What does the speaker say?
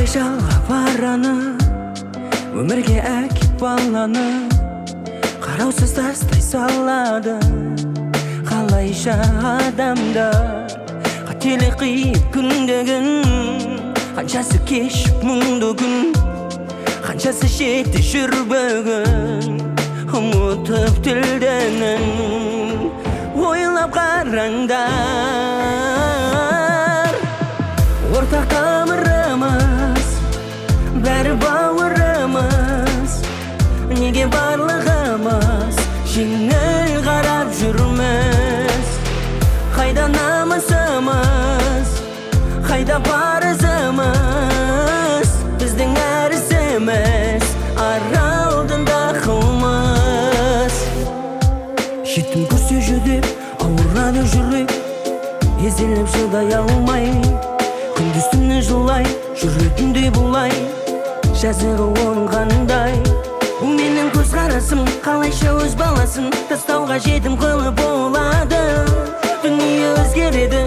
жалға бараны, өмірге әкеп баланы қараусыз тастай салады. Қалайша адамдар қателік қиып күндігін, қаншасы кешіп мұңды күн, қаншасы жетті жүр бүгін, ұмытып тілденін. Ойлап қараңдар, ортақ тамырымыз, бәрі бауырымыз, неге барлығымыз жеңіл қарап жүрміз? Қайда намысымыз, қайда парызымыз? Біздің әрісіміз аралдында қылмыз. Жеттім көрсе жүдеп, ауырады жүрек, езіліп шыдай алмай, күндіз түні жылай, жүретіндей бұлай, жазығы оның қандай? Бұл менің көзқарасым, қалайша өз баласын тастауға жетім қылып болады. Дүние өзгереді,